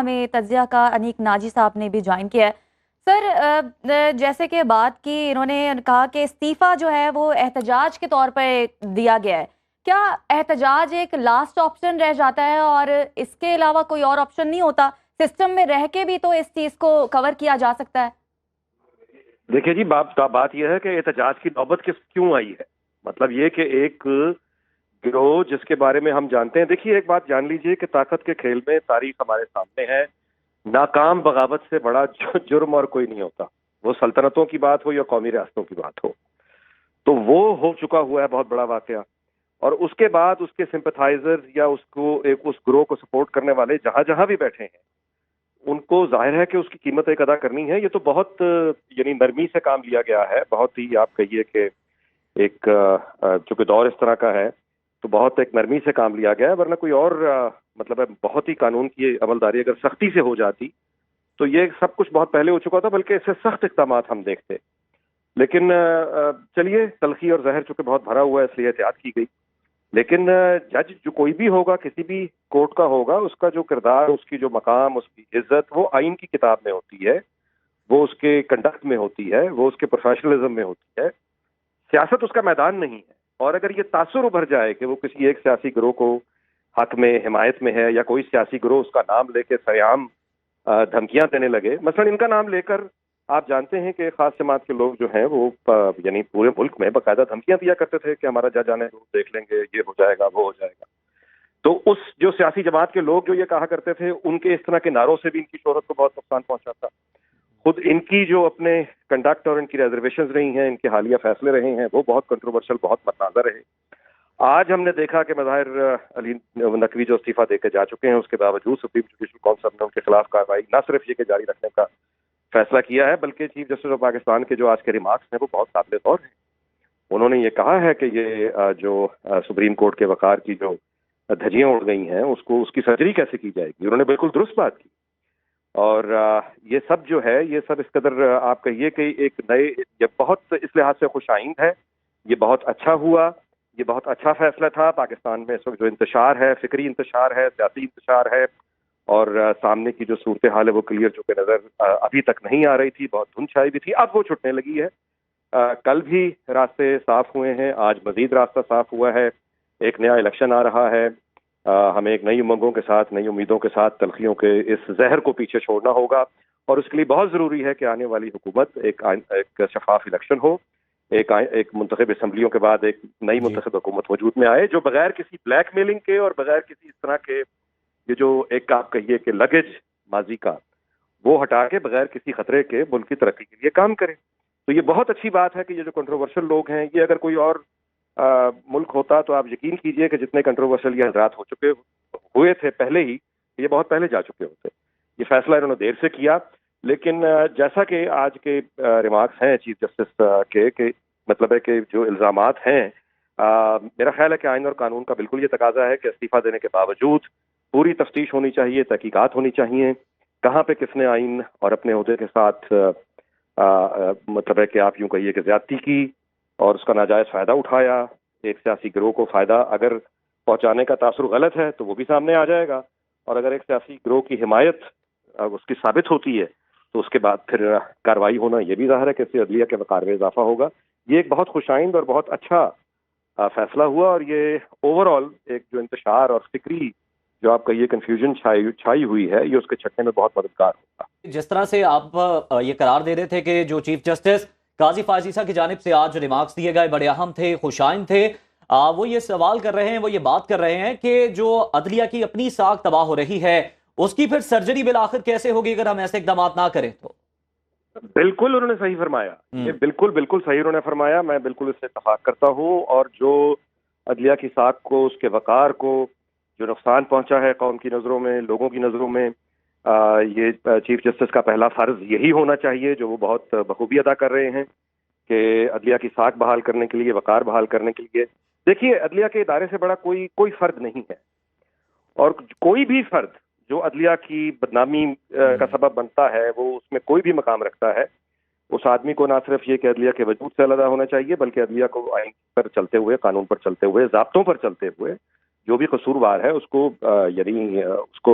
ہمیں تجزیہ کا انیک ناجی صاحب نے بھی جوائن کیا ہے۔ سر، جیسے کہ بات کی، انہوں نے کہا کہ استعفیٰ جو ہے وہ احتجاج کے طور پر دیا گیا ہے۔ کیا احتجاج ایک لاسٹ آپشن رہ جاتا ہے اور اس کے علاوہ کوئی اور آپشن نہیں ہوتا؟ سسٹم میں رہ کے بھی تو اس چیز کو کور کیا جا سکتا ہے۔ دیکھیے جی، بات یہ ہے کہ احتجاج کی نوبت کیوں آئی ہے؟ مطلب یہ کہ ایک گروہ جس کے بارے میں ہم جانتے ہیں، دیکھیے ایک بات جان لیجئے کہ طاقت کے کھیل میں تاریخ ہمارے سامنے ہے، ناکام بغاوت سے بڑا جرم اور کوئی نہیں ہوتا، وہ سلطنتوں کی بات ہو یا قومی ریاستوں کی بات ہو۔ تو وہ ہو چکا ہوا ہے بہت بڑا واقعہ، اور اس کے بعد اس کے سمپتھائزر یا اس گروہ کو سپورٹ کرنے والے جہاں جہاں بھی بیٹھے ہیں، ان کو ظاہر ہے کہ اس کی قیمت ایک ادا کرنی ہے۔ یہ تو بہت یعنی نرمی سے کام لیا گیا ہے، بہت ہی آپ کہیے کہ ایک چونکہ دور اس طرح کا ہے تو بہت ایک نرمی سے کام لیا گیا ہے، ورنہ کوئی اور مطلب ہے بہت ہی قانون کی عملداری اگر سختی سے ہو جاتی تو یہ سب کچھ بہت پہلے ہو چکا تھا، بلکہ اس سے سخت اقدامات ہم دیکھتے۔ لیکن چلیے، تلخی اور زہر چونکہ بہت بھرا ہوا ہے اس لیے احتیاط کی گئی، لیکن جج جو کوئی بھی ہوگا، کسی بھی کورٹ کا ہوگا، اس کا جو کردار، اس کی جو مقام، اس کی عزت، وہ آئین کی کتاب میں ہوتی ہے، وہ اس کے کنڈکٹ میں ہوتی ہے، وہ اس کے پروفیشنلزم میں ہوتی ہے۔ سیاست اس کا میدان نہیں ہے، اور اگر یہ تاثر ابھر جائے کہ وہ کسی ایک سیاسی گروہ کو حق میں، حمایت میں ہے، یا کوئی سیاسی گروہ اس کا نام لے کے سرعام دھمکیاں دینے لگے، مثلا ان کا نام لے کر آپ جانتے ہیں کہ خاص جماعت کے لوگ جو ہیں وہ یعنی پورے ملک میں باقاعدہ دھمکیاں دیا کرتے تھے کہ ہمارا جج آنے دیکھ لیں گے، یہ ہو جائے گا، وہ ہو جائے گا۔ تو اس جو سیاسی جماعت کے لوگ جو یہ کہا کرتے تھے، ان کے اس طرح کے نعروں سے بھی ان کی شہرت کو بہت نقصان پہنچا تھا۔ خود ان کی جو اپنے کنڈکٹ اور ان کی ریزرویشنز رہی ہیں، ان کے حالیہ فیصلے رہے ہیں، وہ بہت کنٹروورشل، بہت متنازع رہے۔ آج ہم نے دیکھا کہ مظاہر علی نقوی جو استعفیٰ دے کے جا چکے ہیں، اس کے باوجود سپریم جوڈیشل کونسل نے ان کے خلاف کارروائی نہ صرف یہ کہ جاری رکھنے کا فیصلہ کیا ہے، بلکہ چیف جسٹس آف پاکستان کے جو آج کے ریمارکس ہیں وہ بہت قابل غور ہیں۔ انہوں نے یہ کہا ہے کہ یہ جو سپریم کورٹ کے وقار کی جو دھجیاں اڑ گئی ہیں، اس کی سرجری کیسے کی جائے گی۔ انہوں نے بالکل درست بات کی، اور یہ سب جو ہے، یہ سب اس قدر آپ کہیے کہ ایک نئے، یہ بہت اس لحاظ سے خوش آئند ہے، یہ بہت اچھا ہوا، یہ بہت اچھا فیصلہ تھا۔ پاکستان میں اس وقت جو انتشار ہے، فکری انتشار ہے، سیاسی انتشار ہے، اور سامنے کی جو صورتحال ہے وہ کلیئر چونکہ نظر ابھی تک نہیں آ رہی تھی، بہت دھند چھائی بھی تھی، اب وہ چھٹنے لگی ہے۔ کل بھی راستے صاف ہوئے ہیں، آج مزید راستہ صاف ہوا ہے، ایک نیا الیکشن آ رہا ہے۔ ہمیں ایک نئی امنگوں کے ساتھ، نئی امیدوں کے ساتھ تلخیوں کے اس زہر کو پیچھے چھوڑنا ہوگا، اور اس کے لیے بہت ضروری ہے کہ آنے والی حکومت ایک شفاف الیکشن ہو، ایک منتخب اسمبلیوں کے بعد ایک نئی منتخب حکومت وجود میں آئے، جو بغیر کسی بلیک میلنگ کے اور بغیر کسی اس طرح کے یہ جو ایک آپ کہیے کہ لگیج ماضی کا، وہ ہٹا کے بغیر کسی خطرے کے ملک کی ترقی کے لیے کام کرے۔ تو یہ بہت اچھی بات ہے کہ یہ جو کنٹروورشل لوگ ہیں، یہ اگر کوئی اور ملک ہوتا تو آپ یقین کیجئے کہ جتنے کنٹروورشل یہ حضرات ہوئے تھے پہلے ہی، یہ بہت پہلے جا چکے ہوتے۔ یہ فیصلہ انہوں نے دیر سے کیا، لیکن جیسا کہ آج کے ریمارکس ہیں چیف جسٹس کے، کہ مطلب ہے کہ جو الزامات ہیں، میرا خیال ہے کہ آئین اور قانون کا بالکل یہ تقاضا ہے کہ استعفیٰ دینے کے باوجود پوری تفتیش ہونی چاہیے، تحقیقات ہونی چاہیے، کہاں پہ کس نے آئین اور اپنے عہدے کے ساتھ مطلب ہے کہ آپ یوں کہیے کہ زیادتی کی اور اس کا ناجائز فائدہ اٹھایا۔ ایک سیاسی گروہ کو فائدہ اگر پہنچانے کا تاثر غلط ہے تو وہ بھی سامنے آ جائے گا، اور اگر ایک سیاسی گروہ کی حمایت اس کی ثابت ہوتی ہے تو اس کے بعد پھر کارروائی ہونا، یہ بھی ظاہر ہے کہ اس سے عدلیہ کے وقار میں اضافہ ہوگا۔ یہ ایک بہت خوش آئند اور بہت اچھا فیصلہ ہوا، اور یہ اوور آل ایک جو انتشار اور فکری جو آپ کہیے کنفیوژن چھائی ہوئی ہے، یہ اس کے چھٹنے میں بہت مددگار ہوگا۔ جس طرح سے آپ یہ قرار دے رہے تھے کہ جو چیف جسٹس قاضی فائز عیسیٰ کی جانب سے آج ریمارکس دیے گئے بڑے اہم تھے، خوش آئند تھے، وہ یہ سوال کر رہے ہیں، وہ یہ بات کر رہے ہیں کہ جو عدلیہ کی اپنی ساکھ تباہ ہو رہی ہے، اس کی پھر سرجری بالآخر کیسے ہوگی اگر ہم ایسے اقدامات نہ کریں تو؟ بالکل انہوں نے صحیح فرمایا، یہ بالکل صحیح انہوں نے فرمایا، میں بالکل اس سے اتفاق کرتا ہوں۔ اور جو عدلیہ کی ساکھ کو، اس کے وقار کو جو نقصان پہنچا ہے قوم کی نظروں میں، لوگوں کی نظروں میں، یہ چیف جسٹس کا پہلا فرض یہی ہونا چاہیے جو وہ بہت بخوبی ادا کر رہے ہیں، کہ عدلیہ کی ساکھ بحال کرنے کے لیے، وقار بحال کرنے کے لیے۔ دیکھیے، عدلیہ کے ادارے سے بڑا کوئی فرد نہیں ہے، اور کوئی بھی فرد جو عدلیہ کی بدنامی کا سبب بنتا ہے، وہ اس میں کوئی بھی مقام رکھتا ہے، اس آدمی کو نہ صرف یہ کہ عدلیہ کے وجود سے علیحدہ ہونا چاہیے، بلکہ عدلیہ کو آئین پر چلتے ہوئے، قانون پر چلتے ہوئے، ضابطوں پر چلتے ہوئے جو بھی قصوروار ہے اس کو یعنی اس کو